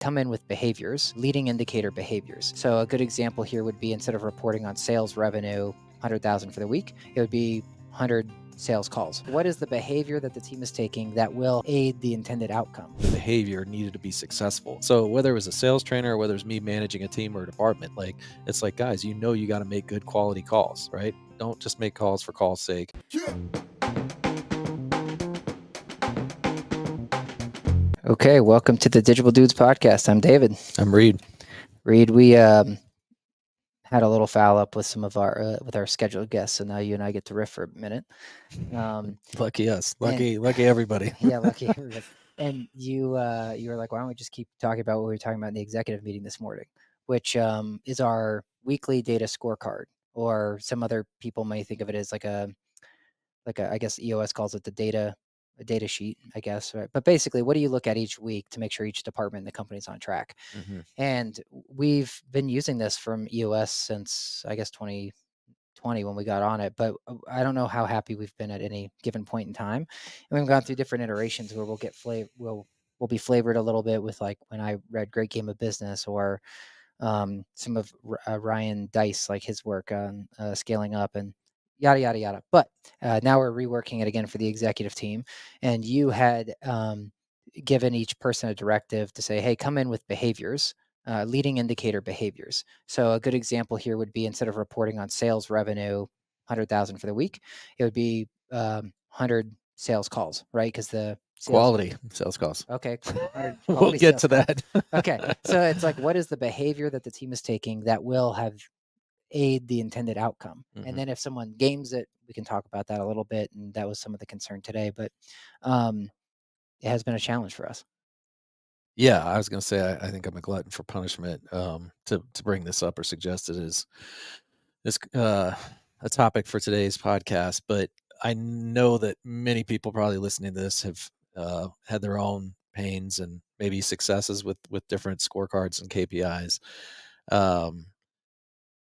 come in with behaviors, leading indicator behaviors. So a good example here would be, instead of reporting on sales revenue, 100,000 for the week, it would be 100 sales calls. What is the behavior that the team is taking that will aid the intended outcome? The behavior needed to be successful. So whether it was a sales trainer or whether it's me managing a team or a department, it's like, guys, you got to make good quality calls, right? Don't just make calls for call's sake. Okay, welcome to the Digible Dudes Podcast. I'm David. I'm Reid. Reid, we had a little foul up with some of our scheduled guests, so now you and I get to riff for a minute. Lucky us. Lucky everybody. Yeah, lucky everybody. And you were like, why don't we just keep talking about what we were talking about in the executive meeting this morning, which is our weekly data scorecard, or some other people may think of it as like a I guess EOS calls it a data sheet, I guess. Right? But basically, what do you look at each week to make sure each department in the company is on track? Mm-hmm. And we've been using this from EOS since, I guess, 2020 when we got on it, but I don't know how happy we've been at any given point in time. And we've gone through different iterations where we'll get we'll be flavored a little bit with, like, when I read Great Game of Business, or some of Ryan Dice, like his work on scaling up and yada, yada, yada. But now we're reworking it again for the executive team. And you had given each person a directive to say, hey, come in with behaviors, leading indicator behaviors. So a good example here would be, instead of reporting on sales revenue, 100,000 for the week, it would be 100 sales calls, right? Because the quality sales calls. Okay. We'll get to that. Okay. So it's like, what is the behavior that the team is taking that will aid the intended outcome? Mm-hmm. And then if someone games it, we can talk about that a little bit. And that was some of the concern today, but it has been a challenge for us. Yeah, I was going to say, I think I'm a glutton for punishment. To bring this up or suggest it is a topic for today's podcast, but I know that many people probably listening to this have had their own pains and maybe successes with different scorecards and KPIs.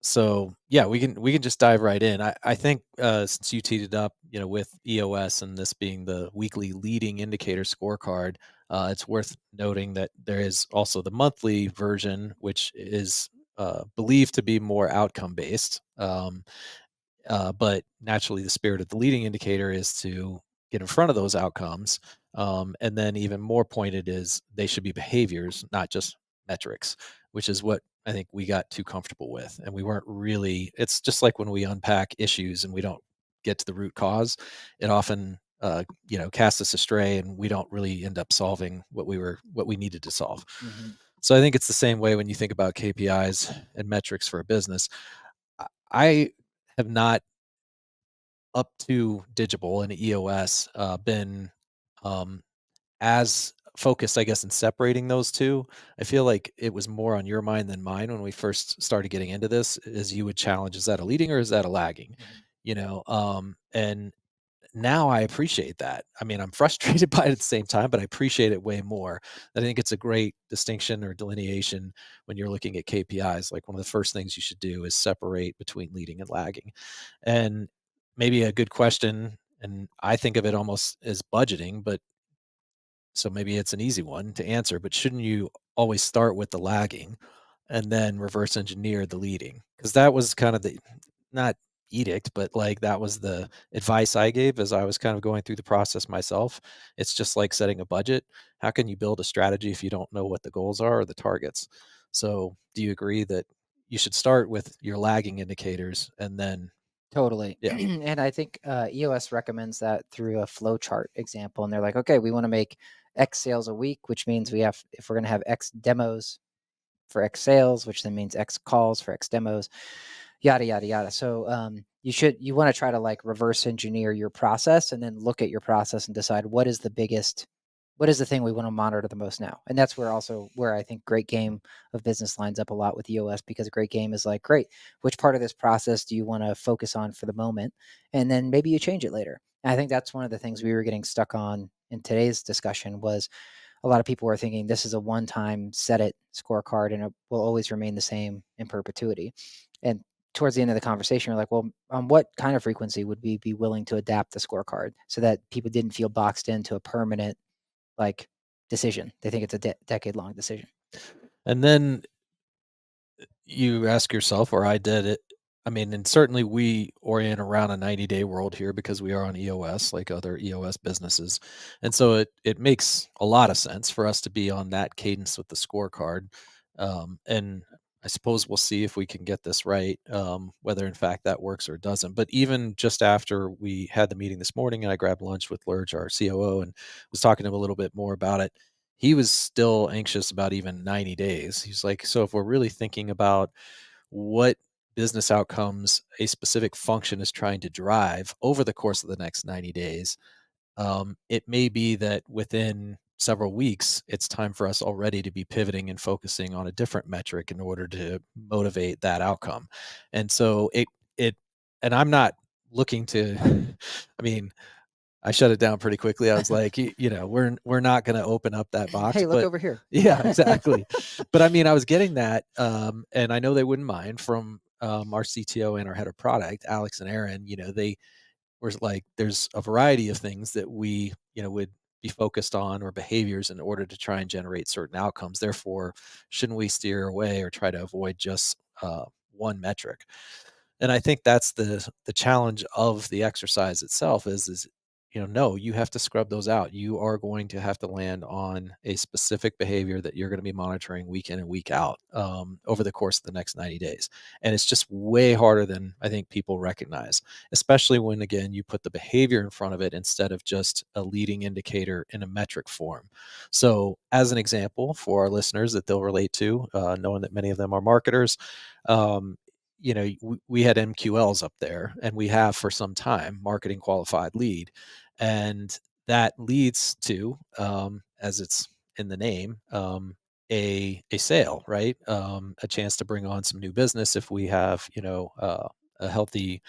So yeah, we can just dive right in. I think since you teed it up, with EOS and this being the weekly leading indicator scorecard, it's worth noting that there is also the monthly version, which is believed to be more outcome based. But naturally, the spirit of the leading indicator is to get in front of those outcomes. And then even more pointed is they should be behaviors, not just metrics, which is what I think we got too comfortable with. And we weren't really, it's just like when we unpack issues and we don't get to the root cause, it often, casts us astray, and we don't really end up solving what we needed to solve. Mm-hmm. So I think it's the same way when you think about KPIs and metrics for a business. I have not, up to Digible and EOS, been as focused, I guess, in separating those two. I feel like it was more on your mind than mine when we first started getting into this, as you would challenge, is that a leading or is that a lagging? And now I appreciate that. I mean, I'm frustrated by it at the same time, but I appreciate it way more. I think it's a great distinction or delineation when you're looking at KPIs. Like, one of the first things you should do is separate between leading and lagging. And maybe a good question, and I think of it almost as budgeting, but so maybe it's an easy one to answer, but shouldn't you always start with the lagging and then reverse engineer the leading? Because that was kind of the, not edict, but like that was the advice I gave as I was kind of going through the process myself. It's just like setting a budget. How can you build a strategy if you don't know what the goals are or the targets? So do you agree that you should start with your lagging indicators and then? Totally. Yeah. And I think EOS recommends that through a flow chart example. And they're like, okay, we want to make X sales a week, which means if we're going to have X demos for X sales, which then means X calls for X demos, yada, yada, yada. So you want to try to, like, reverse engineer your process, and then look at your process and decide what is the thing we want to monitor the most now. And that's where I think Great Game of Business lines up a lot with EOS, because Great Game is like, great, which part of this process do you want to focus on for the moment? And then maybe you change it later. And I think that's one of the things we were getting stuck on in today's discussion. Was a lot of people were thinking this is a one-time set it scorecard and it will always remain the same in perpetuity. And towards the end of the conversation, we're like, well, on what kind of frequency would we be willing to adapt the scorecard so that people didn't feel boxed into a permanent, like, decision? They think it's a decade-long decision. And then you ask yourself, or I did it. I mean, and certainly we orient around a 90-day world here because we are on EOS, like other EOS businesses. And so it makes a lot of sense for us to be on that cadence with the scorecard. And I suppose we'll see if we can get this right, whether in fact that works or doesn't. But even just after we had the meeting this morning and I grabbed lunch with Lurch, our COO, and was talking to him a little bit more about it, he was still anxious about even 90 days. He's like, so if we're really thinking about what business outcomes a specific function is trying to drive over the course of the next 90 days, it may be that within several weeks, it's time for us already to be pivoting and focusing on a different metric in order to motivate that outcome. And so and I'm not looking to, I mean, I shut it down pretty quickly. I was like, we're not going to open up that box, Hey, look but over here. yeah, exactly. But I mean, I was getting that, and I know they wouldn't mind from our CTO and our head of product, Alex and Aaron. They were like, there's a variety of things that we, would be focused on or behaviors in order to try and generate certain outcomes. Therefore, shouldn't we steer away or try to avoid just one metric? And I think that's the challenge of the exercise itself is no, you have to scrub those out. You are going to have to land on a specific behavior that you're going to be monitoring week in and week out over the course of the next 90 days. And it's just way harder than I think people recognize, especially when, again, you put the behavior in front of it instead of just a leading indicator in a metric form. So as an example for our listeners that they'll relate to, knowing that many of them are marketers, um, we had MQLs up there, and we have for some time, marketing qualified lead. And that leads to, as it's in the name, a sale, right? A chance to bring on some new business if we have, a healthy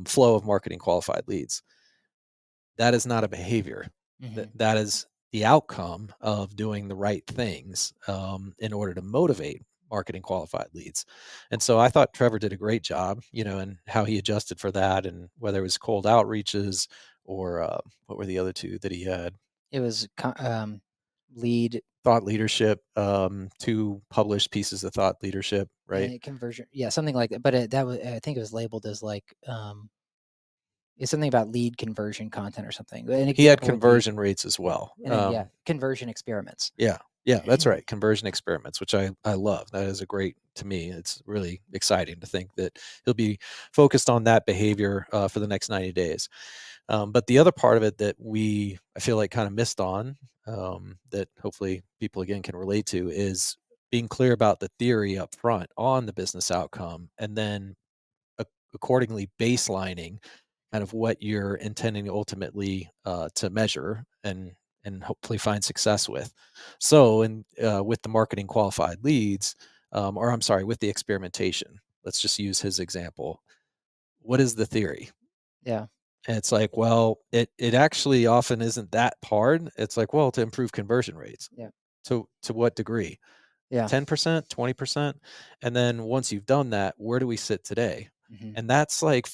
flow of marketing qualified leads. That is not a behavior. Hmm. That is the outcome of doing the right things in order to motivate marketing qualified leads. And so I thought Trevor did a great job, and how he adjusted for that, and whether it was cold outreaches or what were the other two that he had? It was lead Thought leadership, two published pieces of thought leadership, right? and conversion. Yeah, something like that. But that was, I think it was labeled as like, it's something about lead conversion content or something. An He had example would be, conversion rates as well. and then yeah, conversion experiments. Yeah. Yeah, that's right. Conversion experiments, which I love. That is a great, to me, it's really exciting to think that he'll be focused on that behavior for the next 90 days. But the other part of it that I feel like kind of missed on, that hopefully people again can relate to, is being clear about the theory up front on the business outcome, and then accordingly baselining kind of what you're intending ultimately to measure and hopefully find success with. So, and with the marketing qualified leads, or I'm sorry, with the experimentation, let's just use his example. What is the theory? Yeah. And it's like, well, it actually often isn't that hard. It's like, well, to improve conversion rates. Yeah. To what degree? Yeah. 10%, 20%. And then once you've done that, where do we sit today? Hmm. And that's like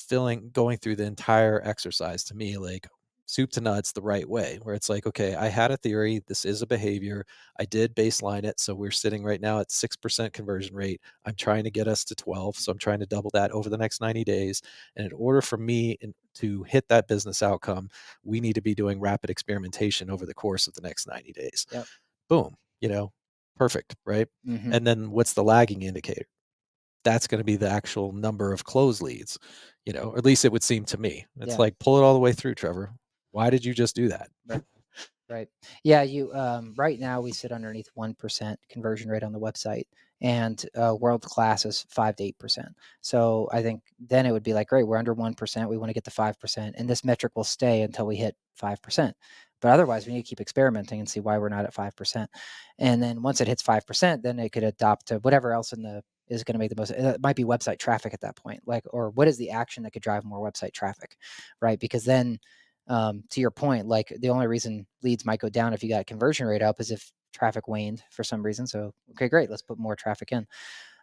going through the entire exercise to me, like soup to nuts the right way, where it's like, okay, I had a theory. This is a behavior. I did baseline it. So we're sitting right now at 6% conversion rate. I'm trying to get us to 12. So I'm trying to double that over the next 90 days. And in order for me to hit that business outcome, we need to be doing rapid experimentation over the course of the next 90 days. Yep. Boom, perfect, right? Hmm. And then what's the lagging indicator? That's going to be the actual number of closed leads, or at least it would seem to me. It's Yeah. like, pull it all the way through, Trevor. Why did you just do that? Right. Right. Yeah, right now we sit underneath 1% conversion rate on the website, and world class is 5 to 8%. So I think then it would be like, great, we're under 1%. We want to get to 5%, and this metric will stay until we hit 5%. But otherwise, we need to keep experimenting and see why we're not at 5%. And then once it hits 5%, then it could adopt to whatever else is going to make the most. It might be website traffic at that point, like, or what is the action that could drive more website traffic, right? Because then, to your point, like the only reason leads might go down if you got conversion rate up is if traffic waned for some reason. So, okay, great, let's put more traffic in.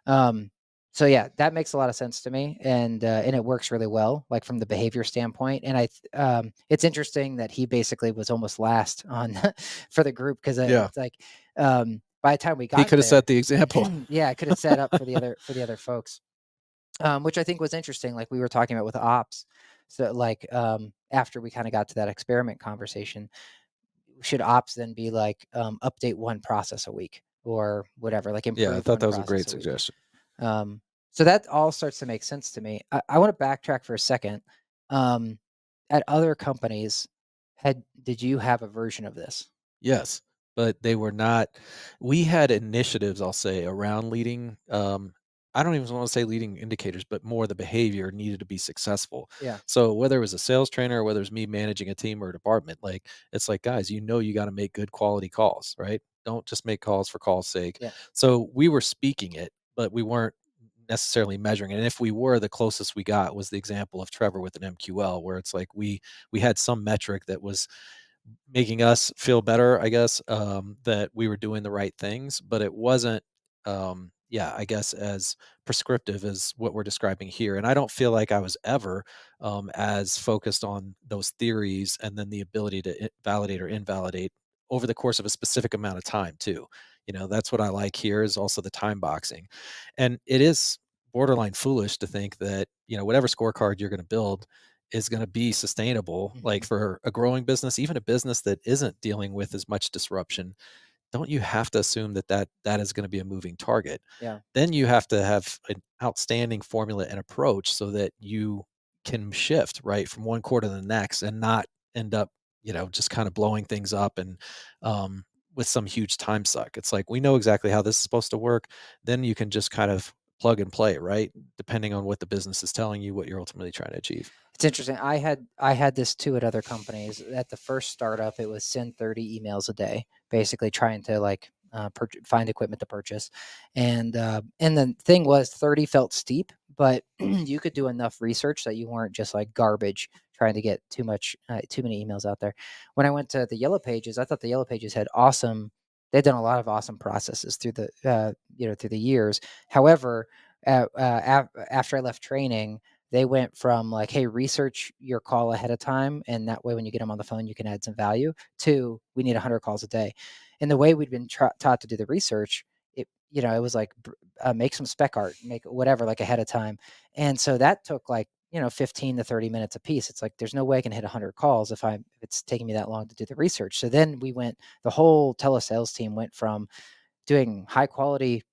Um, so yeah, that makes a lot of sense to me, and it works really well, like from the behavior standpoint. And it's interesting that he basically was almost last on for the group, because Yeah. it's like, by the time we He got could have there, set the example. yeah, I could have set up for the other folks, which I think was interesting. Like we were talking about with ops. So like after we kind of got to that experiment conversation, should ops then be like update one process a week or whatever, like Yeah, I improve thought one that was a process great a week. suggestion. Um, so that all starts to make sense to me. I want to backtrack for a second. Um, at other companies, did you have a version of this? Yes, but they were not. We had initiatives, I'll say, around leading. I don't even want to say leading indicators, but more the behavior needed to be successful. Yeah, So whether it was a sales trainer or whether it's me managing a team or a department, like it's like, guys, you got to make good quality calls, right? Don't just make calls for call's sake. yeah, So we were speaking it, but we weren't necessarily measuring it. And if we were, the closest we got was the example of Trevor with an MQL, where it's like we had some metric that was making us feel better, I guess, that we were doing the right things, but it wasn't, yeah, I guess, as prescriptive as what we're describing here. And I don't feel like I was ever as focused on those theories and then the ability to validate or invalidate over the course of a specific amount of time, too. That's what I like here is also the time boxing. And it is borderline foolish to think that, whatever scorecard you're going to build is going to be sustainable, like hmm for a growing business, even a business that isn't dealing with as much disruption. Don't you have to assume that is going to be a moving target? yeah, Then you have to have an outstanding formula and approach so that you can shift right from one quarter to the next and not end up, just kind of blowing things up and with some huge time suck. It's like we know exactly how this is supposed to work. Then you can just kind of plug and play, right? Depending on what the business is telling you, what you're ultimately trying to achieve. it's interesting. I had this too at other companies. At the first startup, it was send 30 emails a day, basically trying to like find equipment to purchase, and the thing was 30 felt steep, but you could do enough research that you weren't just like garbage trying to get too many emails out there. When I went to the Yellow Pages, I thought the Yellow Pages had awesome. They'd done a lot of awesome processes through the through the years. However, after I left training, they went from like, hey, research your call ahead of time, and that way when you get them on the phone you can add some value, to we need 100 calls a day. And the way we'd been taught to do the research, it was like make some spec art, make whatever, like ahead of time. And so that took like 15 to 30 minutes a piece. It's like there's no way I can hit 100 calls if it's taking me that long to do the research. So then the whole telesales team went from doing high quality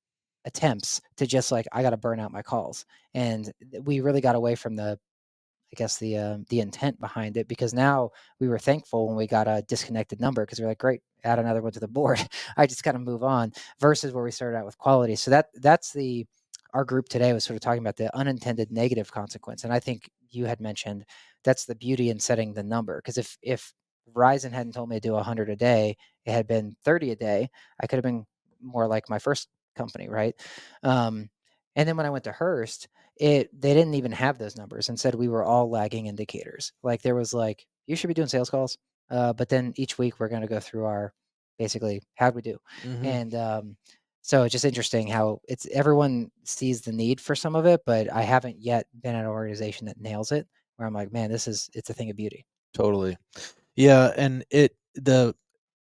attempts to just like, I got to burn out my calls. And we really got away from I guess the intent behind it, because now we were thankful when we got a disconnected number, because we're like, great, add another one to the board. I just kind of move on, versus where we started out with quality. So that's our group today was sort of talking about the unintended negative consequence. And I think you had mentioned that's the beauty in setting the number. Because if Verizon hadn't told me to do 100 a day, it had been 30 a day, I could have been more like my first company, right? Um, and then when I went to Hearst, they didn't even have those numbers, and said we were all lagging indicators. Like there was like, you should be doing sales calls, but then each week we're going to go through our basically how'd we do, Hmm. and so it's just interesting how it's everyone sees the need for some of it, but I haven't yet been at an organization that nails it, where I'm like, man, it's a thing of beauty. Totally. Yeah, and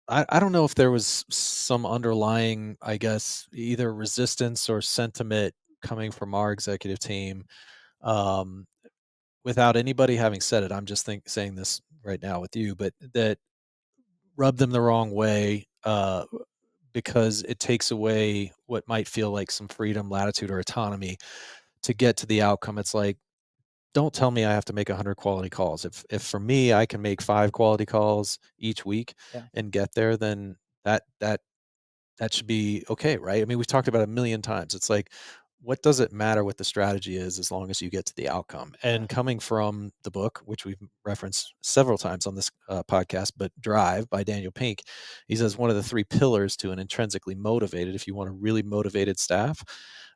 I don't know if there was some underlying, I guess, either resistance or sentiment coming from our executive team, um, without anybody having said it. I'm just saying this right now with you, but that rubbed them the wrong way, because it takes away what might feel like some freedom, latitude, or autonomy to get to the outcome. It's like, don't tell me I have to make 100 quality calls. If for me I can make 5 quality calls each week Yeah, and get there, then that should be okay, right? I mean, we've talked about it a million times. It's like, what does it matter what the strategy is as long as you get to the outcome? yeah, And coming from the book, which we've referenced several times on this podcast, but Drive by Daniel Pink, he says one of the 3 pillars to an intrinsically motivated, if you want a really motivated staff,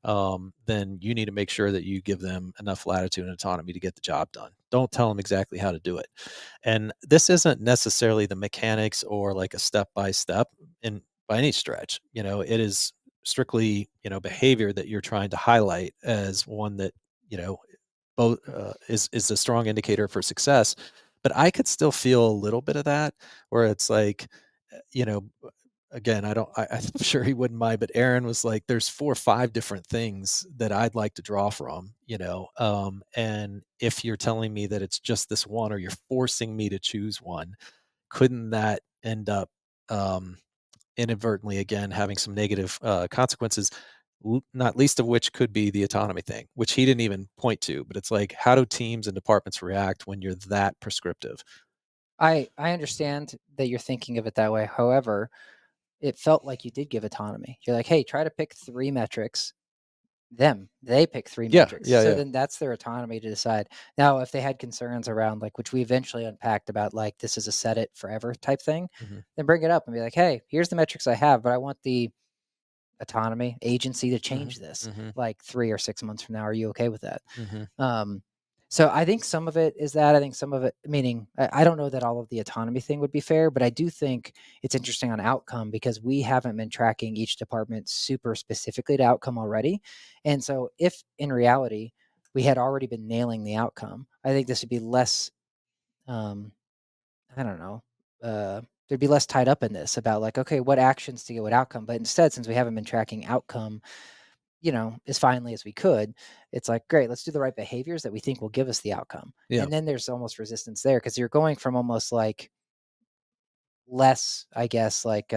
then you need to make sure that you give them enough latitude and autonomy to get the job done. Don't tell them exactly how to do it. And this isn't necessarily the mechanics or like a step by step in by any stretch. It is strictly, behavior that you're trying to highlight as one that, you know, both is a strong indicator for success. But I could still feel a little bit of that where it's like, you know, again, I'm sure he wouldn't mind, but Aaron was like, there's 4 or 5 different things that I'd like to draw from, and if you're telling me that it's just this one or you're forcing me to choose one, couldn't that end up, um, inadvertently, again, having some negative, consequences, not least of which could be the autonomy thing, which he didn't even point to, but it's like, how do teams and departments react when you're that prescriptive? I understand that you're thinking of it that way. However, it felt like you did give autonomy. You're like, hey, try to pick 3 metrics. They pick 3 metrics. Yeah, So yeah. then that's their autonomy to decide. Now, if they had concerns around, like, which we eventually unpacked about, like, this is a set it forever type thing, Mhm, then bring it up and be like, hey, here's the metrics I have, but I want the autonomy agency to mhm, change this mhm, like 3 or 6 months from now. Are you okay with that? mhm. Um, so I think some of it is that. I think some of it, meaning I don't know that all of the autonomy thing would be fair, but I do think it's interesting on outcome because we haven't been tracking each department super specifically to outcome already. And so if in reality we had already been nailing the outcome, I think this would be less, um, I don't know, there'd be less tied up in this about like, okay, what actions to get what outcome. But instead, since we haven't been tracking outcome, as finely as we could, it's like, great, let's do the right behaviors that we think will give us the outcome. Yeah. And then there's almost resistance there because you're going from almost like less, I guess, like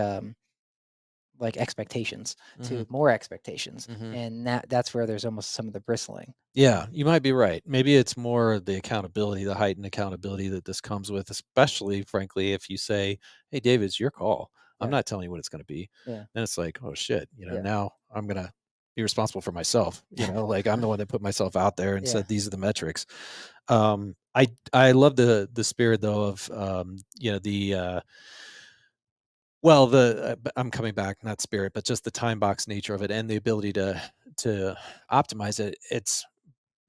expectations Mhm, to more expectations. mhm. And that's where there's almost some of the bristling. Yeah, you might be right. Maybe it's more the accountability, the heightened accountability that this comes with, especially, frankly, if you say, "Hey, David, it's your call. I'm Yeah. not telling you what it's gonna be." Yeah. Then it's like, "Oh, shit," Yeah. now I'm gonna be responsible for myself, like, I'm the one that put myself out there and Yeah. said, "These are the metrics." I love the spirit, though, of, I'm coming back, not spirit, but just the time box nature of it and the ability to optimize it. It's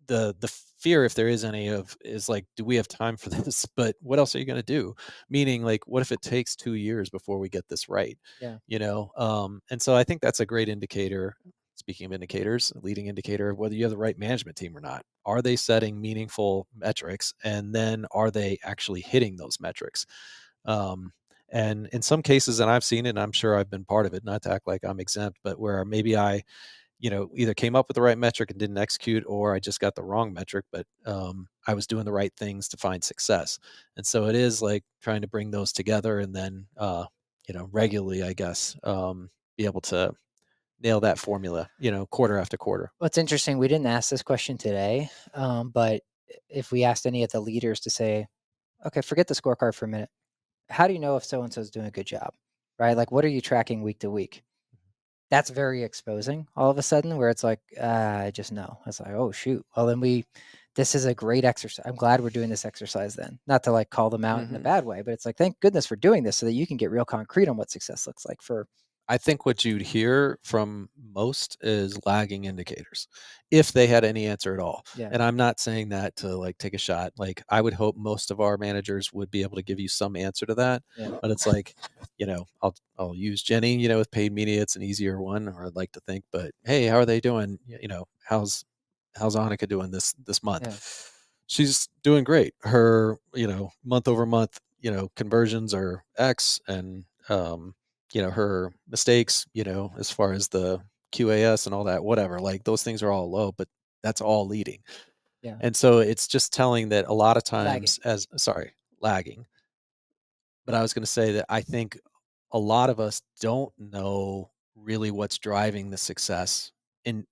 the fear, if there is any, of is like, do we have time for this? But what else are you going to do? Meaning, like, what if it takes 2 years before we get this right? Yeah. And so I think that's a great indicator. Speaking of indicators, a leading indicator of whether you have the right management team or not. Are they setting meaningful metrics, and then are they actually hitting those metrics? um, and in some cases, and I've seen it, and I'm sure I've been part of it, not to act like I'm exempt, but where maybe I, either came up with the right metric and didn't execute, or I just got the wrong metric, but I was doing the right things to find success. And so it is like trying to bring those together and then, regularly, I guess, be able to nail that formula, quarter after quarter. Well, it's interesting. We didn't ask this question today, but if we asked any of the leaders to say, okay, forget the scorecard for a minute. How do you know if so and so is doing a good job? Right? Like, what are you tracking week to week? That's very exposing all of a sudden where it's like, I just know. It's like, oh shoot. Well, then this is a great exercise. I'm glad we're doing this exercise then. Not to like call them out in a Hmm. bad way, but it's like, thank goodness we're doing this so that you can get real concrete on what success looks like for, I think what you'd hear from most is lagging indicators, if they had any answer at all. yeah, And I'm not saying that to like take a shot. Like, I would hope most of our managers would be able to give you some answer to that. yeah, But it's like, I'll use Jenny, with paid media. It's an easier one, or I'd like to think. But hey, how are they doing? How's Annika doing this month? yeah, She's doing great. Her, month over month, conversions are X, and her mistakes, as far as the QAS and all that, whatever, like, those things are all low, but that's all leading. yeah. And so it's just telling that a lot of Lagging. times, as sorry, lagging. But I was going to say that I think a lot of us don't know really what's driving the success in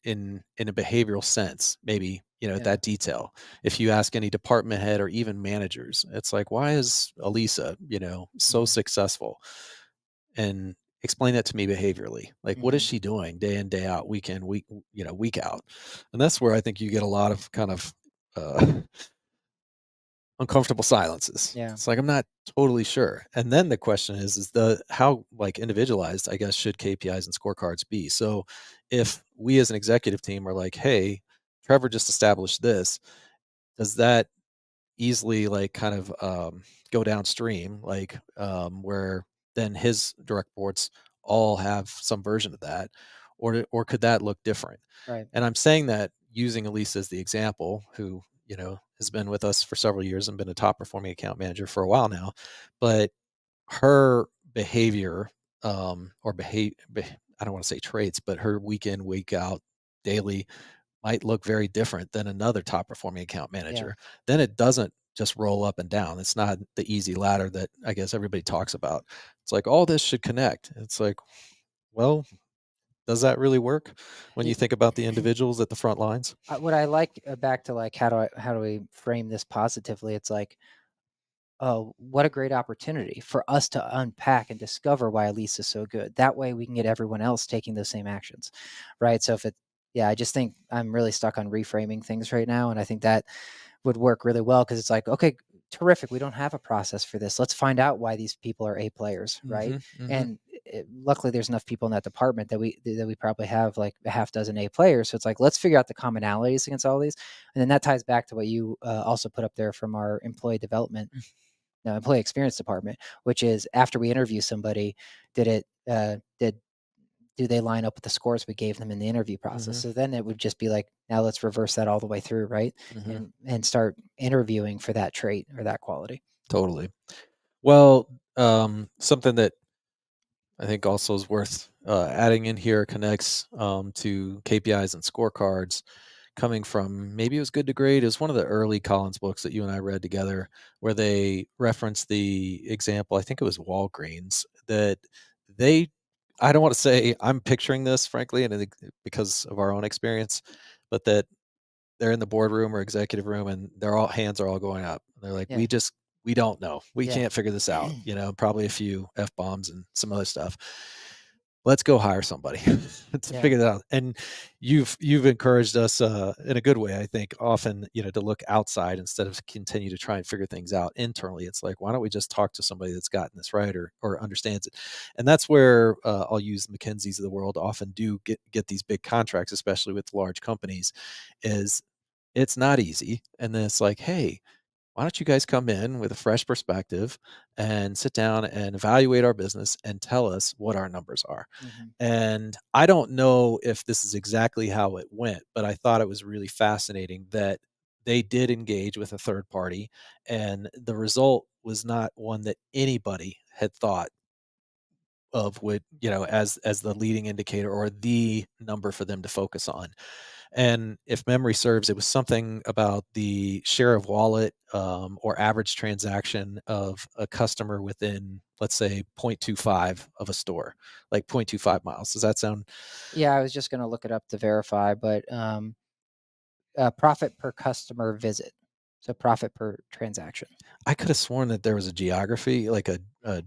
a behavioral sense, maybe, Yeah. that detail. If you ask any department head or even managers, it's like, why is Elisa, so Hmm. successful? And explain that to me behaviorally. Like, what is Hmm. she doing day in, day out, week in, week out? And that's where I think you get a lot of kind of uncomfortable silences. Yeah. It's like, I'm not totally sure. And then the question is the how, like, individualized, I guess, should KPIs and scorecards be? So if we as an executive team are like, hey, Trevor just established this, does that easily, like, kind of go downstream, like, where then his direct reports all have some version of that, or could that look different? Right. And I'm saying that using Elise as the example, who, has been with us for several years and been a top performing account manager for a while now, but her behavior or behave. I don't want to say traits, but her week in, week out, daily might look very different than another top performing account Yeah. manager. Then it doesn't just roll up and down. It's not the easy ladder that I guess everybody talks about. It's like all this should connect. It's like, well, does that really work when you Y- think about the individuals at the front lines? what I like back to like how do we frame this positively? It's like, oh, what a great opportunity for us to unpack and discover why Elise is so good. That way we can get everyone else taking those same actions. Right. So if it, yeah, I just think I'm really stuck on reframing things right now. And I think that would work really well because it's like, okay, terrific. We don't have a process for this. Let's find out why these people are A players. Right. Mhm, mhm, And luckily there's enough people in that department that we probably have like a half dozen A players. So it's like, let's figure out the commonalities against all these. And then that ties back to what you also put up there from our employee development, no, employee experience department, which is after we interview somebody, did it did do they line up with the scores we gave them in the interview process? mhm, So then it would just be like, now let's reverse that all the way through, right? mhm. And start interviewing for that trait or that quality. Totally. Well, something that I think also is worth adding in here connects to KPIs and scorecards coming from maybe it was Good to Great. It was one of the early Collins books that you and I read together where they referenced the example, I think it was Walgreens, that they, I don't want to say I'm picturing this, frankly, and I think because of our own experience, but that they're in the boardroom or executive room and they're all hands are all going up. They're like, Yeah. we don't know. We Yeah. can't figure this out. You know, probably a few F bombs and some other stuff. Let's go hire somebody to Yeah. figure that out. And you've encouraged us in a good way, I think, often, you know, to look outside instead of continue to try and figure things out internally. It's like, why don't we just talk to somebody that's gotten this right or understands it? And that's where I'll use McKinsey's of the world often do get these big contracts, especially with large companies, is it's not easy. And then it's like, hey, why don't you guys come in with a fresh perspective and sit down and evaluate our business and tell us what our numbers are? Hmm. And I don't know if this is exactly how it went, but I thought it was really fascinating that they did engage with a third party and the result was not one that anybody had thought of would, you know, as the leading indicator or the number for them to focus on. And if memory serves, it was something about the share of wallet or average transaction of a customer within, let's say, 0.25 of a store, like 0.25 miles. Does that sound? Yeah. I was just going to look it up to verify, but profit per customer visit. So profit per transaction. I could have sworn that there was a geography, like a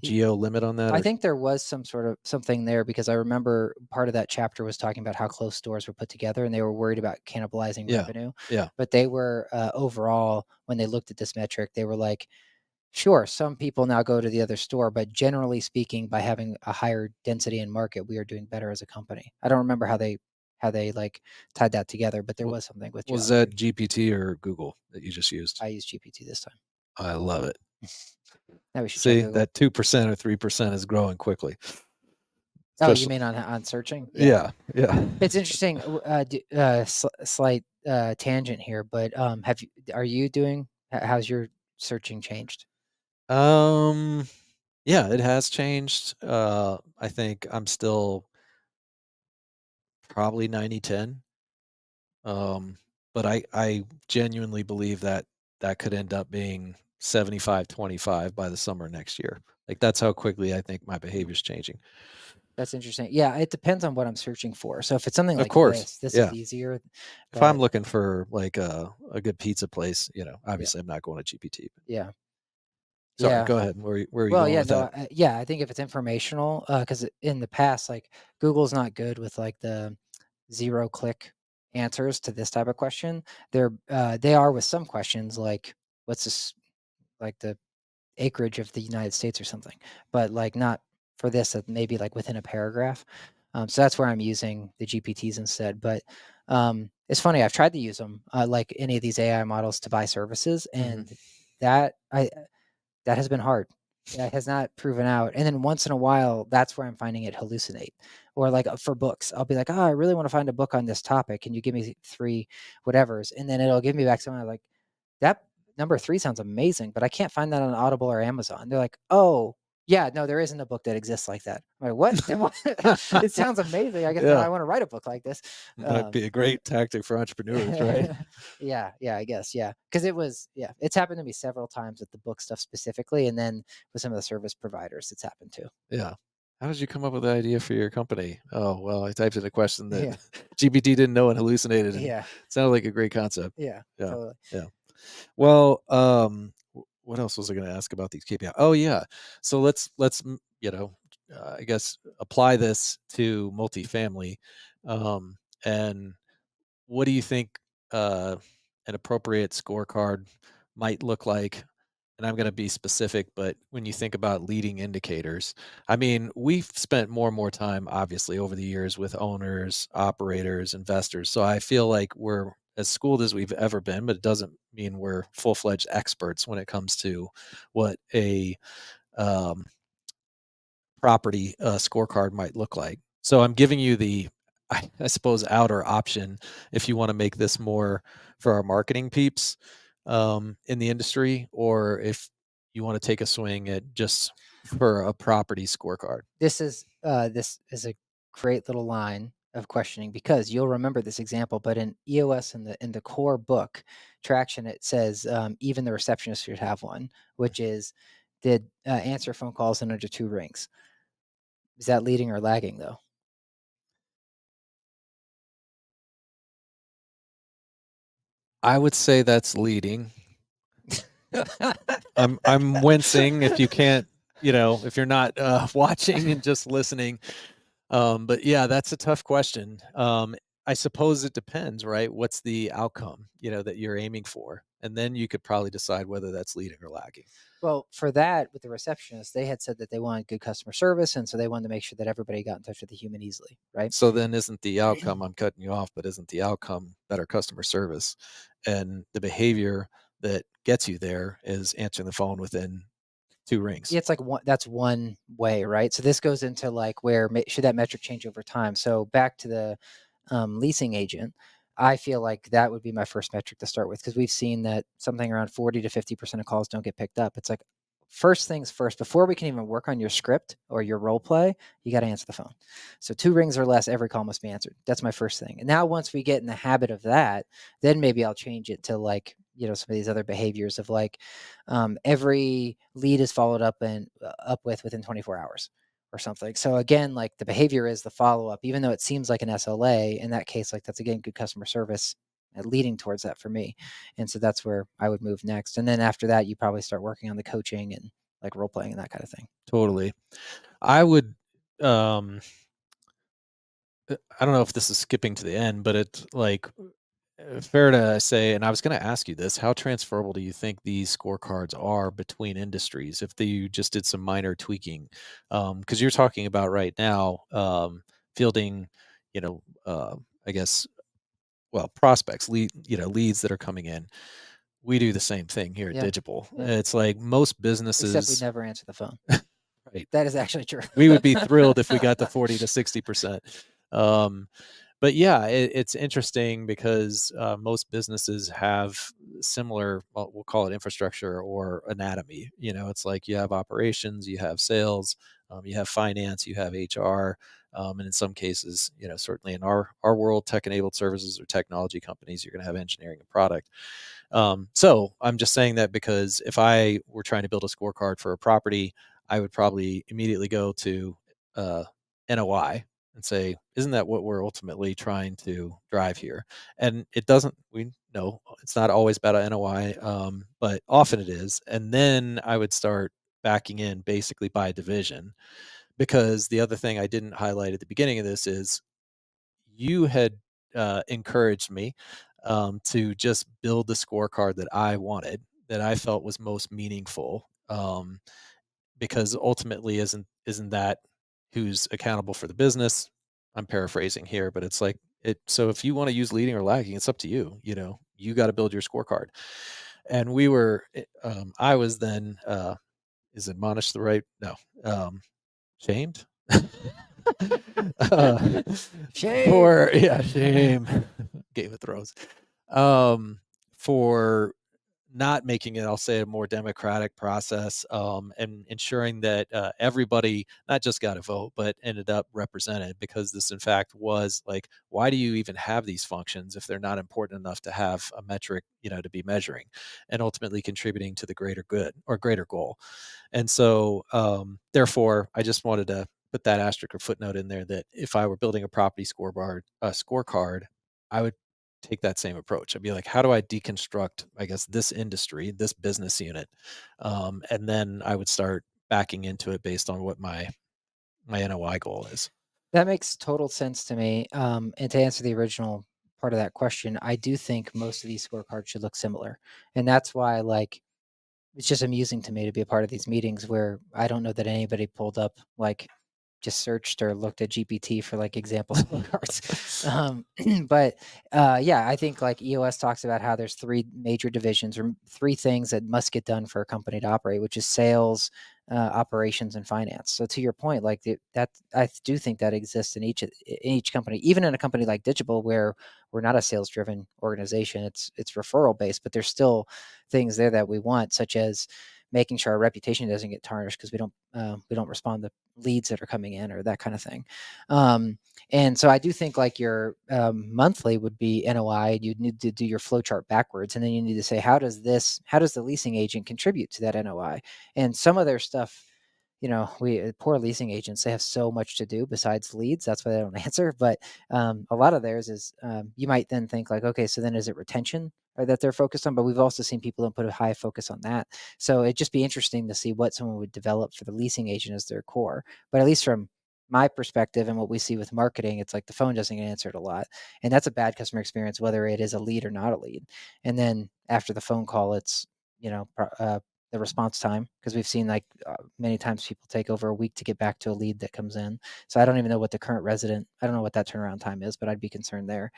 geo limit on that, I or think there was some sort of something there because I remember part of that chapter was talking about how close stores were put together and they were worried about cannibalizing yeah, revenue. yeah. But they were overall, when they looked at this metric, they were like, sure, some people now go to the other store, but generally speaking, by having a higher density in market, we are doing better as a company. I don't remember how they like tied that together, but there Wa- was something with Was that geography. GPT or Google that you just used? I used GPT this time. I love it. Now we should check See, Google. that 2% or 3% is growing quickly, Oh, you especially. mean on searching? Yeah. Yeah, yeah. It's interesting, slight, tangent here, but, are you doing how's your searching changed? Um, yeah, it has changed. I think I'm still probably 90-10. But I genuinely believe that that could end up being 75-25 by the summer next year. Like that's how quickly I think my Mm, behavior is changing. that's interesting. Yeah, it depends on what I'm searching for. So if it's something Of like course. this is Yeah. easier, If I'm but looking for like a good pizza place, you know, yeah, obviously I'm not going to GPT. yeah, Sorry, yeah. go ahead. Where are you Well, going yeah, with no, that? yeah, I think if it's informational, because in the past, like, Google's not good with, like, the zero-click answers to this type of question. They are with some questions, like, what's this like, the acreage of the United States or something, but like not for this, maybe like within a paragraph. So that's where I'm using the GPTs instead. But it's funny, I've tried to use them like any of these AI models to buy services, Mhm. and that I that has been hard. Yeah, it has not proven out. And then once in a while, that's where I'm finding it hallucinate. Or like for books, I'll be like, oh, I really want to find a book on this topic. Can you give me three whatevers? And then it'll give me back something like that number three sounds amazing, but I can't find that on Audible or Amazon. They're like, oh. Yeah, no, there isn't a book that exists like that. I'm like, what? It sounds amazing. I guess now Yeah, I want to write a book like this. might be a great tactic for entrepreneurs, right? Yeah, I guess, yeah, because it's happened to me several times with the book stuff specifically, and then with some of the service providers, it's happened too. Yeah. How did you come up with the idea for your company? Oh, well, I typed in a question that Yeah, GPT didn't know and hallucinated, and yeah, it sounded like a great concept. yeah, Yeah, totally. yeah. Well, what else was I going to ask about these KPI? Oh, yeah. So I guess apply this to multifamily, and what do you think an appropriate scorecard might look like? And I'm going to be specific, but when you think about leading indicators, I mean, we've spent more and more time, obviously, over the years with owners, operators, investors. So I feel like we're as schooled as we've ever been, but it doesn't mean we're full fledged experts when it comes to what a um, property scorecard might look like. So I'm giving you the, I suppose, outer option if you want to make this more for our marketing peeps in the industry, or if you want to take a swing at just for a property scorecard. This is a great little line of questioning because you'll remember this example, but in EOS in the core book traction, it says even the receptionist should have one, which is did answer phone calls in under 2 rings. Is that leading or lagging though? I would say that's leading. I'm wincing if you can't, if you're not watching and just listening. But yeah, that's a tough question. I suppose it depends, right? What's the outcome, that you're aiming for? And then you could probably decide whether that's leading or lagging. Well, for that, with the receptionist, they had said that they wanted good customer service, and so they wanted to make sure that everybody got in touch with the human easily, right? So then isn't the outcome, I'm cutting you off, but isn't the outcome better customer service? And the behavior that gets you there is answering the phone within 2 rings. Yeah, it's like that's one way, right? So this goes into like where should that metric change over time? So back to the leasing agent, I feel like that would be my first metric to start with because we've seen that something around 40 to 50% of calls don't get picked up. It's like first things first, before we can even work on your script or your role play, you got to answer the phone. So 2 rings or less, every call must be answered. That's my first thing. And now once we get in the habit of that, then maybe I'll change it to like, some of these other behaviors of like every lead is followed up and up within 24 hours or something. So again, like the behavior is the follow up, even though it seems like an SLA. In that case, like that's again good customer service leading towards that for me. And so that's where I would move next. And then after that, you probably start working on the coaching and like role playing and that kind of thing. Totally. I would, I don't know if this is skipping to the end, but it's like fair to say, and I was going to ask you this, how transferable do you think these scorecards are between industries if you just did some minor tweaking? Because you're talking about right now fielding, you know, I guess, well, prospects, leads that are coming in. We do the same thing here at Yeah. Digible. Yeah. It's like most Except we businesses, never answer the phone. right? That is actually true. We would be thrilled if we got to 40 to 60%. Um, but yeah, it's interesting because most businesses have similar, well, we'll call it infrastructure or anatomy. It's like you have operations, you have sales, you have finance, you have HR, and in some cases, certainly in our world, tech-enabled services or technology companies, you're going to have engineering and product. So I'm just saying that because if I were trying to build a scorecard for a property, I would probably immediately go to NOI and say, isn't that what we're ultimately trying to drive here? And it doesn't, we know it's not always about NOI, but often it is. And then I would start backing in basically by division, because the other thing I didn't highlight at the beginning of this is you had encouraged me to just build the scorecard that I wanted, that I felt was most meaningful. Because ultimately isn't that who's accountable for the business? I'm paraphrasing here, but it's like it. So if you want to use leading or lagging, it's up to you. You got to build your scorecard. And I was then, is admonished the right? No, shamed. uh, Shame. for Shame. Game of Thrones. For not making it, I'll say, a more democratic process, and ensuring that everybody not just got a vote, but ended up represented. Because this, in fact, was like, why do you even have these functions if they're not important enough to have a metric, to be measuring and ultimately contributing to the greater good or greater goal? And so, therefore, I just wanted to put that asterisk or footnote in there that if I were building a property scorecard, I would take that same approach. I'd be like, how do I deconstruct, I guess, this industry, this business unit, and then I would start backing into it based on what my NOI goal is. That makes total sense to me. And to answer the original part of that question, I do think most of these scorecards should look similar, and that's why like it's just amusing to me to be a part of these meetings where I don't know that anybody pulled up like just searched or looked at GPT for like example scorecards. But yeah, I think like EOS talks about how there's three major divisions or three things that must get done for a company to operate, which is sales, operations, and finance. So to your point, like that, I do think that exists in each company, even in a company like Digible, where we're not a sales driven organization. It's referral based, but there's still things there that we want, such as making sure our reputation doesn't get tarnished because we don't respond to leads that are coming in or that kind of thing. And so I do think like your monthly would be NOI. You'd need to do your flow chart backwards, and then you need to say how does the leasing agent contribute to that NOI? And some of their stuff, we poor leasing agents, they have so much to do besides leads. That's why they don't answer. But a lot of theirs is you might then think like, okay, so then is it retention or that they're focused on? But we've also seen people don't put a high focus on that. So it'd just be interesting to see what someone would develop for the leasing agent as their core. But at least from my perspective and what we see with marketing, it's like the phone doesn't get answered a lot. And that's a bad customer experience, whether it is a lead or not a lead. And then after the phone call, it's, the response time, because we've seen like many times people take over a week to get back to a lead that comes in. So I don't even know what I don't know what that turnaround time is, but I'd be concerned there.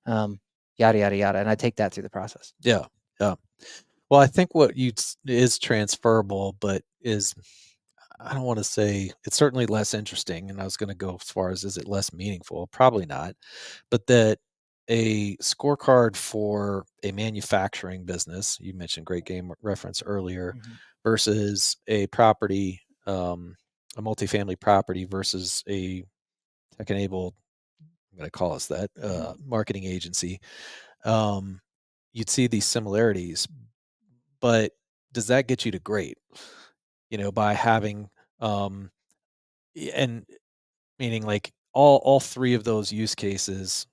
Yada, yada, yada. And I take that through the process. Yeah, yeah. Well, I think what is transferable, but is, I don't want to say, it's certainly less interesting. And I was going to go as far as, is it less meaningful? Probably not. But that a scorecard for a manufacturing business, you mentioned great game reference earlier, Mhm. versus a property, a multifamily property versus a tech enabled, I'm going to call us that, Mhm. marketing agency. Um, you'd see these similarities, but does that get you to great? By having, um, and meaning like all three of those use cases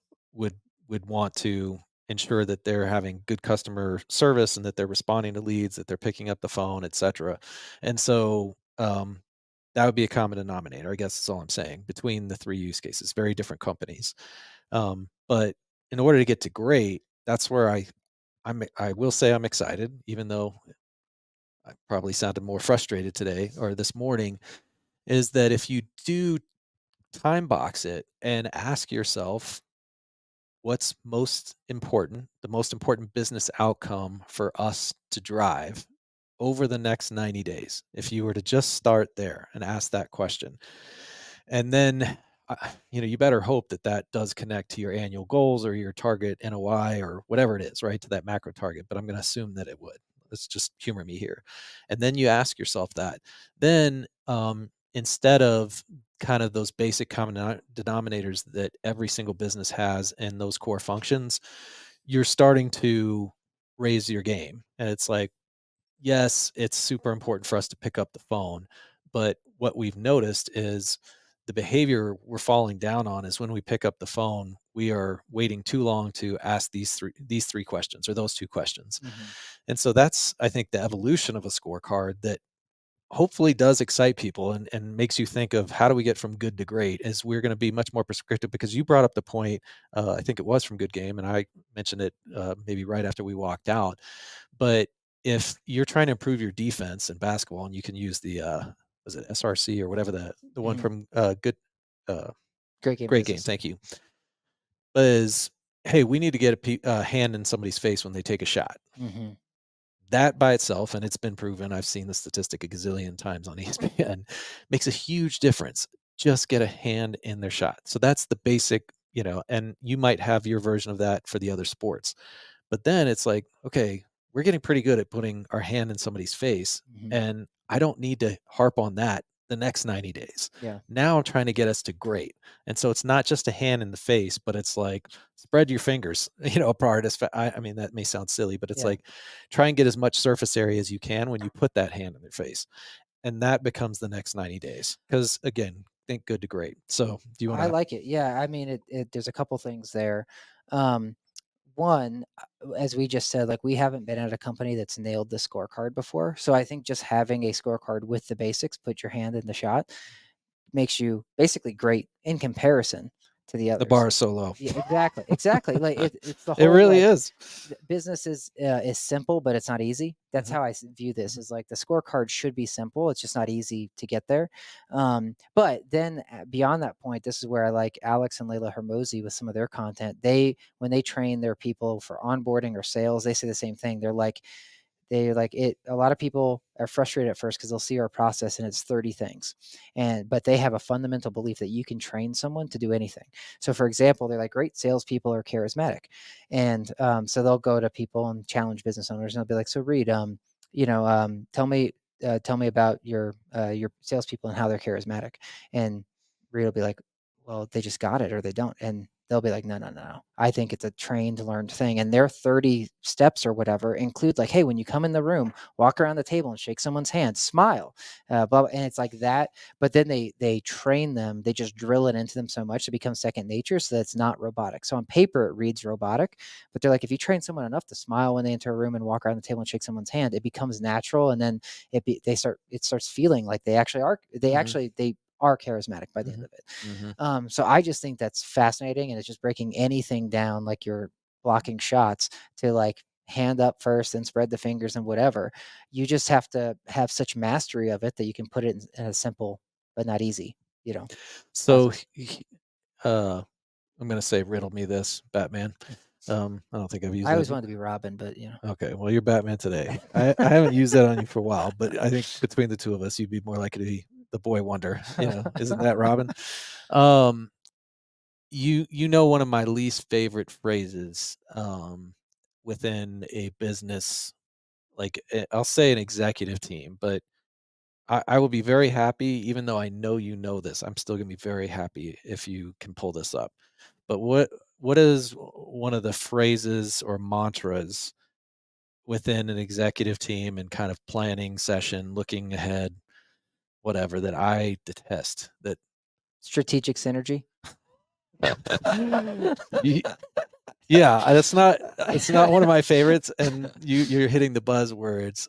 would want to ensure that they're having good customer service and that they're responding to leads, that they're picking up the phone, etc. And so, that would be a common denominator, I guess that's all I'm saying, between the three use cases, very different companies. But in order to get to great, that's where I will say I'm excited, even though I probably sounded more frustrated today or this morning, is that if you do time box it and ask yourself what's most important, the most important business outcome for us to drive over the next 90 days. If you were to just start there and ask that question, and then you better hope that that does connect to your annual goals or your target NOI or whatever it is, right? To that macro target. But I'm going to assume that it would. Let's just humor me here. And then you ask yourself that. Then, instead of kind of those basic common denominators that every single business has and those core functions, you're starting to raise your game. And it's like, yes, it's super important for us to pick up the phone. But what we've noticed is the behavior we're falling down on is when we pick up the phone, we are waiting too long to ask these three questions or those two questions. Mhm. And so that's, I think, the evolution of a scorecard that hopefully does excite people and makes you think of how do we get from good to great, is we're going to be much more prescriptive. Because you brought up the point, I think it was from Good Game, and I mentioned it maybe right after we walked out. But if you're trying to improve your defense in basketball, and you can use the was it SRC or whatever, the one Mhm. from good uh, Great game great game, business. thank you, is, hey, we need to get a hand in somebody's face when they take a shot. Mhm. That by itself, and it's been proven, I've seen the statistic a gazillion times on ESPN, makes a huge difference. Just get a hand in their shot. So that's the basic, and you might have your version of that for the other sports. But then it's like, okay, we're getting pretty good at putting our hand in somebody's face, Mhm. and I don't need to harp on that the next 90 days. Yeah. Now I'm trying to get us to great. And so it's not just a hand in the face, but it's like spread your fingers, apart I mean, that may sound silly, but it's Yeah. like try and get as much surface area as you can when you put that hand in their face. And that becomes the next 90 days. Because again, think good to great. So do you want I to? like it. Yeah, I mean, there's a couple things there. Um, one, as we just said, like we haven't been at a company that's nailed the scorecard before. So I think just having a scorecard with the basics, put your hand in the shot, makes you basically great in comparison to the The others. bar is so low. Yeah, exactly, exactly. Like it's the It whole really like is. business is simple, but it's not easy. That's Mhm, how view this. mhm. Is like the scorecard should be simple. It's just not easy to get there. But then beyond that point, this is where I like Alex and Layla Hermosi with some of their content. They when they train their people for onboarding or sales, they say the same thing. They like it. A lot of people are frustrated at first because they'll see our process and it's 30 things. But they have a fundamental belief that you can train someone to do anything. So for example, they're like, great salespeople are charismatic. And so they'll go to people and challenge business owners and they'll be like, so Reid, tell me about your salespeople and how they're charismatic. And Reid will be like, well, they just got it or they don't. And they'll be like, no, no, no, no. I think it's a trained, learned thing. And their 30 steps or whatever include like, hey, when you come in the room, walk around the table and shake someone's hand, smile, and it's like that. But then they train them, they just drill it into them so much it becomes second nature, so that it's not robotic. So on paper, it reads robotic, but they're like, if you train someone enough to smile when they enter a room and walk around the table and shake someone's hand, it becomes natural, and then it starts feeling like Mhm, they are charismatic by the end mhm, of it. mhm. So I just think that's fascinating, and it's just breaking anything down, like you're blocking shots to like hand up first and spread the fingers and whatever. You just have to have such mastery of it that you can put it in a simple but not easy, So, process. uh, I'm gonna say riddle me this, Batman. I don't think I've I used that. always wanted to be Robin, but Okay, well, you're Batman today. I haven't used that on you for a while, but I think between the two of us, you'd be more likely to be the boy wonder. Isn't that Robin? Um, you know one of my least favorite phrases within a business, like I'll say an executive team, but I will be very happy, even though I know you know this. I'm still gonna be very happy if you can pull this up. But what is one of the phrases or mantras within an executive team and kind of planning session, looking ahead, whatever, that I detest? That Strategic synergy. you, yeah, that's not one of my favorites, and you're hitting the buzzwords.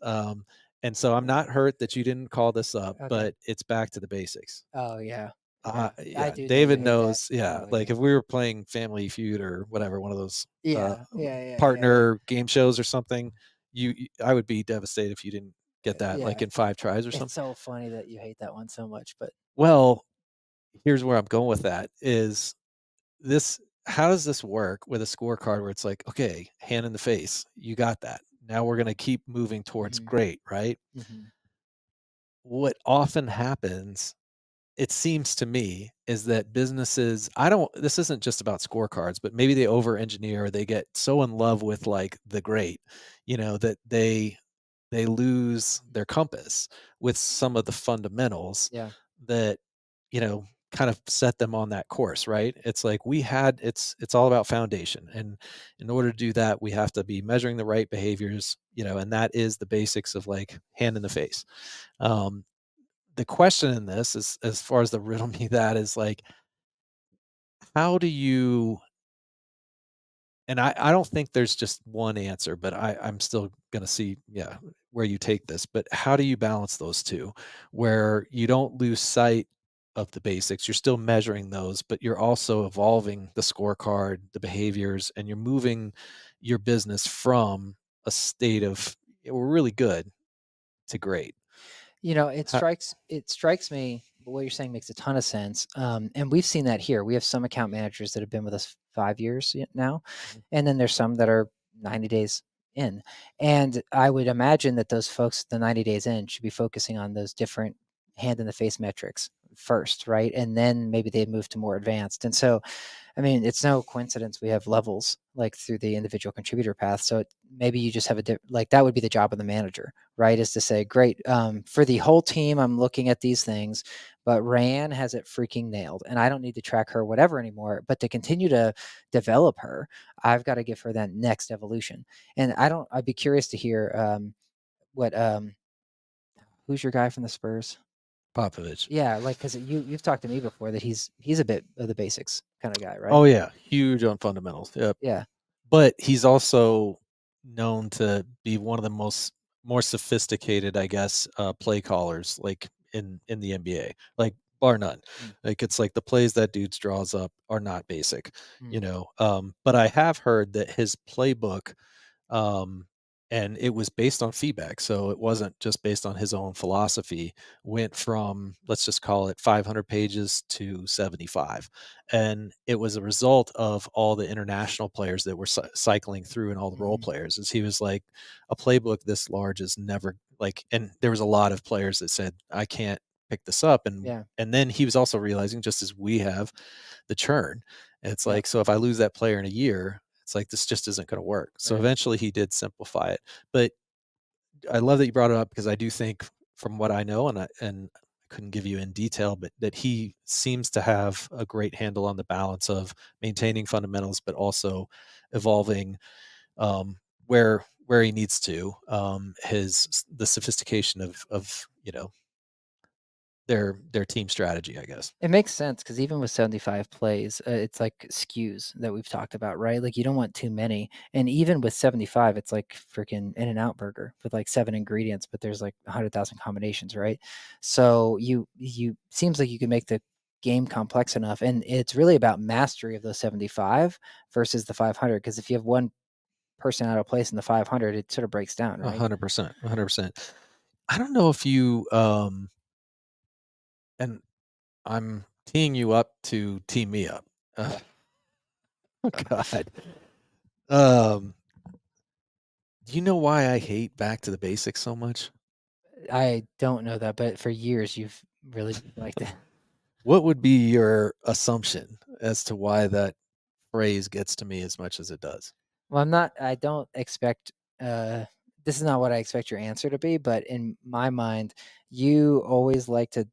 And so I'm not hurt that you didn't call this up, Okay. but it's back to the basics. Oh yeah. Yeah. I Yeah, do know you David hate that. knows. Yeah, Oh like yeah. if we were playing Family Feud or whatever, one of those Yeah. Yeah. Yeah. Yeah. Yeah. partner game shows or something, I would be devastated if you didn't get that like Yeah. in 5 tries or It's something. so funny that you hate that one so much, but Well, here's where I'm going with that is this how does this work with a scorecard where it's like, okay, hand in the face, you got that. Now we're going to keep moving towards mhm, great, right? mhm. What often happens, it seems to me, is that businesses, I don't, this isn't just about scorecards, but maybe they over engineer, they get so in love with like the great, that they lose their compass with some of the fundamentals Yeah. that you know kind of set them on that course, right? It's like it's all about foundation, and in order to do that we have to be measuring the right behaviors, and that is the basics of like hand in the face. um the question in this is, as far as the riddle me that, is like, how do you, and I don't think there's just one answer, but I'm still gonna see, yeah, where you take this. But how do you balance those two, where you don't lose sight of the basics? You're still measuring those, but you're also evolving the scorecard, the behaviors, and you're moving your business from a state of, "Yeah, we're really good" to great. How, It strikes me. What you're saying makes a ton of sense. And we've seen that here. We have some account managers that have been with us 5 years now, Mhm. and then there's some that are 90 days in. And I would imagine that those folks, the 90 days in, should be focusing on those different hand in the face metrics first, right? And then maybe they move to more advanced. And so, I mean, it's no coincidence we have levels like through the individual contributor path. So maybe you just have like that would be the job of the manager, right? Is to say, great, for the whole team, I'm looking at these things, but Rayanne has it freaking nailed, and I don't need to track her whatever anymore. But to continue to develop her, I've got to give her that next evolution. And I'd be curious to hear what who's your guy from the Spurs? Popovich. Yeah, like because you've talked to me before that he's a bit of the basics kind of guy, right? Oh yeah, huge on fundamentals. Yep. Yeah. But he's also known to be one of the more sophisticated, I guess, play callers like in the NBA, like bar none. Mm, Like it's like the plays that dudes draws up are not basic, mm, But I have heard that his playbook um, and it was based on feedback. So it wasn't just based on his own philosophy. Went from let's just call it 500 pages to 75, and it was a result of all the international players that were cycling through and all the role mhm, players. As he was like, a playbook this large is never like, and there was a lot of players that said, I can't pick this up, yeah, and then he was also realizing, just as we have, the churn. It's yeah, like, so if I lose that player in a year, it's like this just isn't going to work. So right. eventually he did simplify it. But I love that you brought it up because I do think, from what I know, and I couldn't give you in detail, but that he seems to have a great handle on the balance of maintaining fundamentals, but also evolving um, where he needs to. The sophistication of their team strategy, I guess. It makes sense because even with 75 plays, it's like skews that we've talked about, right? Like you don't want too many. And even with 75, it's like freaking In-N-Out burger with like 7 ingredients, but there's like 100,000 combinations, right? So you seems like you can make the game complex enough, and it's really about mastery of those 75 versus the 500. Because if you have one person out of place in the 500, it sort of breaks down, right? 100%, 100%. I don't know if you and I'm teeing you up to tee me up. Uh, oh God. Um, do you know why I hate back to the basics so much? I don't know that, but for years you've really liked it. What would be your assumption as to why that phrase gets to me as much as it does? Well, I don't expect, uh, this is not what I expect your answer to be, but in my mind, you always like to,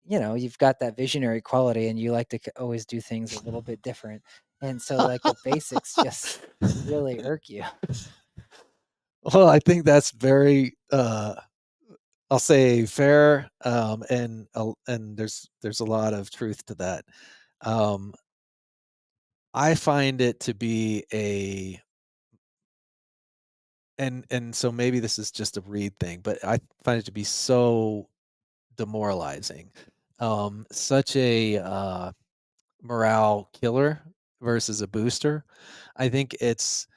you've got that visionary quality and you like to always do things a little bit different. And so, like, the basics just really irk you. Well, I think that's very I'll say fair, and there's a lot of truth to that. Um, I find it to be and so maybe this is just a Reid thing, but I find it to be so demoralizing. Such a morale killer versus a booster. I think it's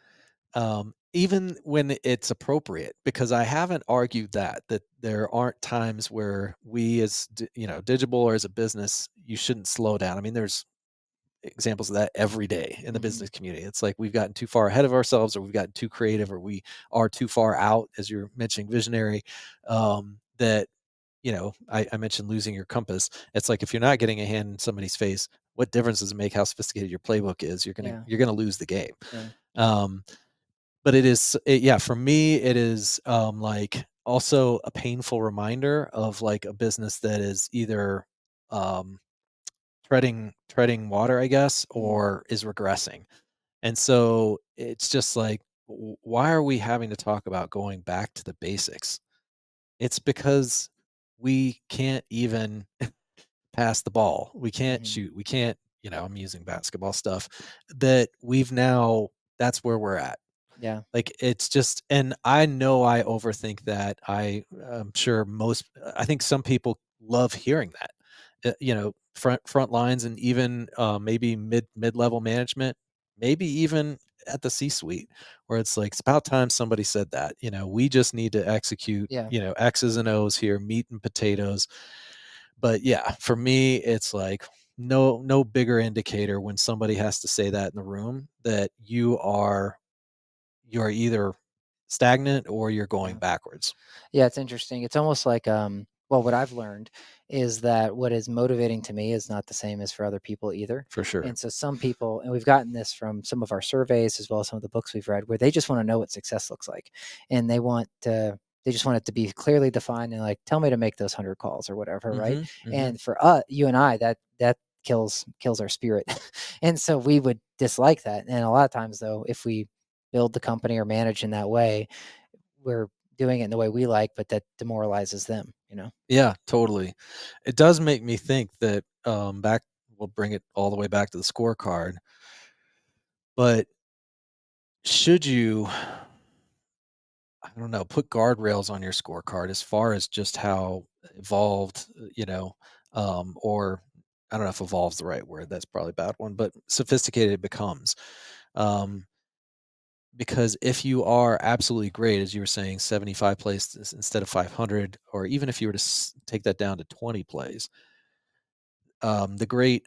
even when it's appropriate, because I haven't argued that there aren't times where we as Digible or as a business, you shouldn't slow down. I mean, there's examples of that every day in the Mhm. business community. It's like we've gotten too far ahead of ourselves, or we've gotten too creative, or we are too far out, as you're mentioning, visionary. That I mentioned losing your compass. It's like, if you're not getting a hand in somebody's face, what difference does it make how sophisticated your playbook is? Yeah, You're gonna lose the game. yeah, Um, but yeah, for me, it is like also a painful reminder of like a business that is either um, treading water, I guess, mm, or is regressing. And so it's just like, why are we having to talk about going back to the basics? It's because we can't even pass the ball. We can't mhm, shoot. We can't, I'm using basketball stuff that we've now, that's where we're at. yeah, Like, it's just, and I know I overthink that. I'm sure I think some people love hearing that. Front lines, and even maybe mid-level management, maybe even at the C-suite, where it's like, it's about time somebody said that. We just need to execute, yeah, X's and O's here, meat and potatoes. But yeah, for me, it's like, no bigger indicator when somebody has to say that in the room, that you're either stagnant or you're going yeah. backwards. Yeah, it's interesting. It's almost like, Well, what I've learned is that what is motivating to me is not the same as for other people either. For sure. And so some people, and we've gotten this from some of our surveys as well as some of the books we've read, where they just want to know what success looks like. And they just want it to be clearly defined and like, tell me to make those 100 calls or whatever. Right. Mhm, mhm. And for you and I, that kills our spirit. And so we would dislike that. And a lot of times though, if we build the company or manage in that way, we're doing it in the way we like, but that demoralizes them, you know? Yeah, totally. It does make me think that, back we'll bring it all the way back to the scorecard, but should you, I don't know, put guardrails on your scorecard as far as just how evolved, or I don't know if evolved's the right word, that's probably a bad one, but sophisticated it becomes. Um, because if you are absolutely great, as you were saying, 75 plays instead of 500, or even if you were to take that down to 20 plays, the great,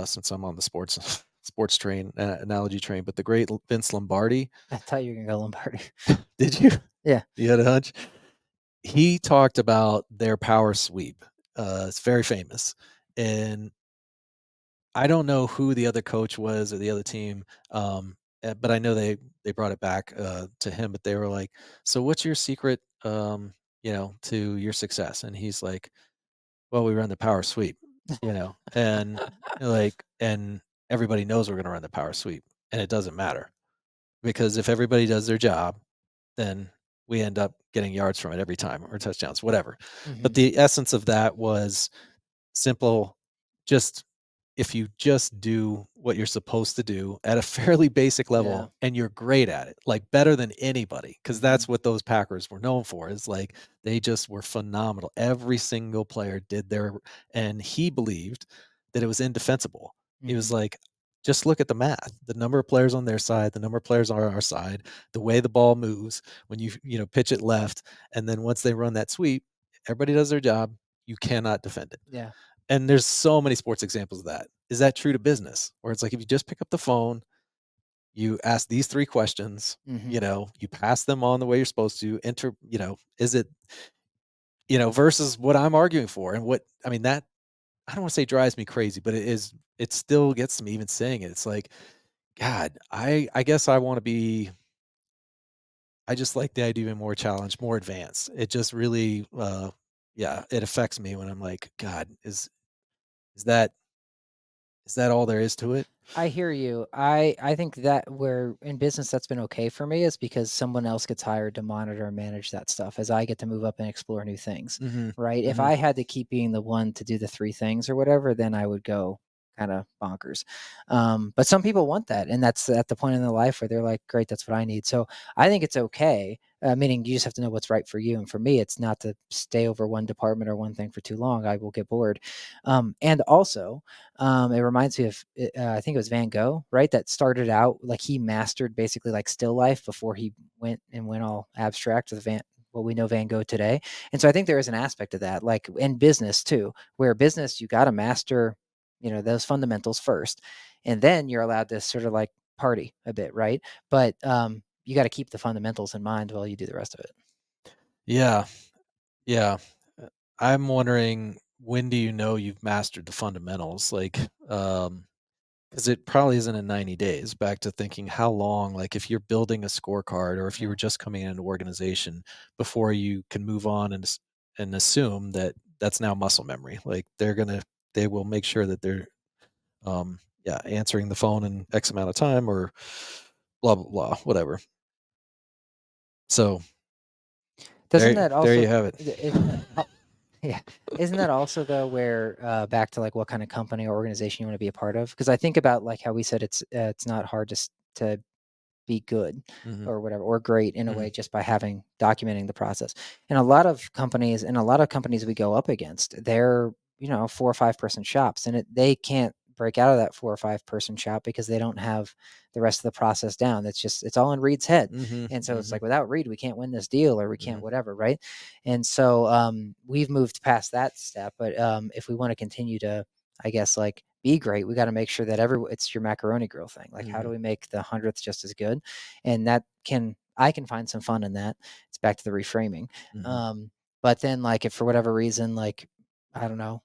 since I'm on the sports sports train analogy train, but the great Vince Lombardi, I thought you were gonna go Lombardi. did you? Yeah. You had a hunch? He talked about their power sweep. It's very famous, and I don't know who the other coach was or the other team, but I know they brought it back to him. But they were like, "So what's your secret, to your success?" And he's like, "Well, we run the power sweep, and and everybody knows we're going to run the power sweep, and it doesn't matter because if everybody does their job, then we end up getting yards from it every time or touchdowns, whatever." But Mhm. the essence of that was simple, just if you just do what you're supposed to do at a fairly basic Yeah. level and you're great at it, like better than anybody, because Mhm. that's what those Packers were known for. Is like they just were phenomenal. Every single player did their, and he believed that it was indefensible. He was Mhm. like, just look at the math, the number of players on their side, the number of players on our side, the way the ball moves when you pitch it left, and then once they run that sweep, everybody does their job. You cannot defend it. Yeah. And there's so many sports examples of that. Is that true to business? Where it's like if you just pick up the phone, you ask these 3 questions, Mhm. you pass them on the way you're supposed to, enter, is it, versus what I'm arguing for and what I mean, that I don't wanna say drives me crazy, but it still gets to me even saying it. It's like, God, I guess I just like the idea of more challenge, more advanced. It just really, yeah, it affects me when I'm like, God, is that is that all there is to it? I hear you. I think that where in business that's been okay for me is because someone else gets hired to monitor and manage that stuff as I get to move up and explore new things, Mhm, right? If mhm. I had to keep being the one to do the 3 things or whatever, then I would go kinda bonkers. But some people want that, and that's at the point in their life where they're like, "Great, that's what I need." So, I think it's okay, meaning you just have to know what's right for you, and for me, it's not to stay over one department or one thing for too long, I will get bored. And also, it reminds me of, I think it was Van Gogh, right? That started out like he mastered basically like still life before he went all abstract with what we know Van Gogh today. And so I think there is an aspect of that, like in business too, where business you got to master, those fundamentals first, and then you're allowed to sort of like party a bit, right? But you got to keep the fundamentals in mind while you do the rest of it. Yeah, yeah. I'm wondering, when do you know you've mastered the fundamentals? Like, because it probably isn't in 90 days. Back to thinking how long, like if you're building a scorecard or if you Yeah. were just coming in an organization before you can move on and assume that that's now muscle memory. Like they will make sure that they're, yeah, answering the phone in X amount of time or blah, blah, blah, whatever. So Doesn't that there also you have it. isn't that yeah. Isn't that also though where, back to like what kind of company or organization you want to be a part of? Because I think about like how we said it's not hard to be good Hmm. or whatever, or great in a Hmm. way just by having documenting the process. And a lot of companies we go up against, they're, 4 or 5 person shops, and they can't break out of that 4 or 5 person shop because they don't have the rest of the process down. It's all in Reid's head. Hmm. And so it's Hmm. like without Reid, we can't win this deal or we can't Hmm. whatever, right? And so we've moved past that step. But if we want to continue to, I guess, like be great, we got to make sure that it's your macaroni grill thing. Like, how do Hmm. we make the 100th just as good? And I can find some fun in that. It's back to the reframing. Hmm. Um, But then, like, if for whatever reason, like, I don't know,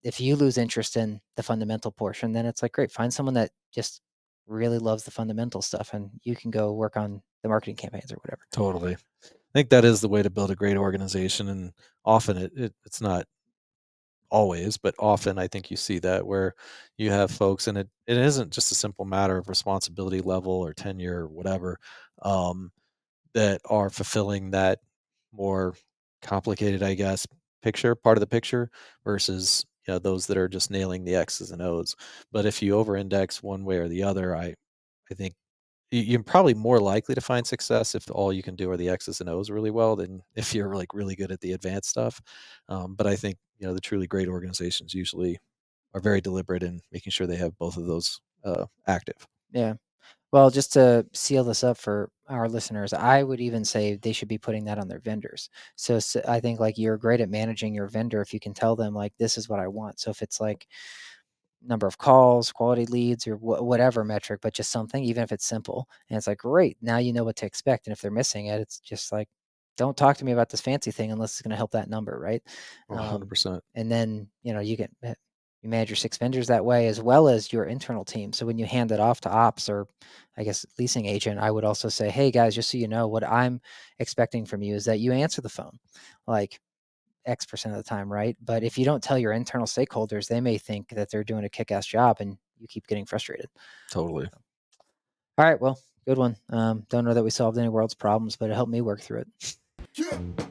if you lose interest in the fundamental portion, then it's like, great, find someone that just really loves the fundamental stuff, and you can go work on the marketing campaigns or whatever. Totally. I think that is the way to build a great organization, and often it's not always, but often I think you see that where you have folks, and it isn't just a simple matter of responsibility level or tenure or whatever, um, that are fulfilling that more complicated, I guess, part of the picture versus those that are just nailing the X's and O's. But if you over index one way or the other, I think you're probably more likely to find success if all you can do are the X's and O's really well than if you're like really good at the advanced stuff. But I think the truly great organizations usually are very deliberate in making sure they have both of those active. Yeah. Well, just to seal this up for our listeners, I would even say they should be putting that on their vendors. So I think like you're great at managing your vendor if you can tell them like this is what I want. So if it's like number of calls, quality leads, or whatever metric, but just something, even if it's simple, and it's like great, now you know what to expect. And if they're missing it, it's just like don't talk to me about this fancy thing unless it's going to help that number, right? Oh, 100%. And then you get you manage your 6 vendors that way as well as your internal team. So when you hand it off to ops or I guess leasing agent, I would also say, hey guys, just so you know, what I'm expecting from you is that you answer the phone like X% of the time, right? But if you don't tell your internal stakeholders, they may think that they're doing a kick-ass job and you keep getting frustrated. Totally. All right, well, good one. Don't know that we solved any world's problems, but it helped me work through it.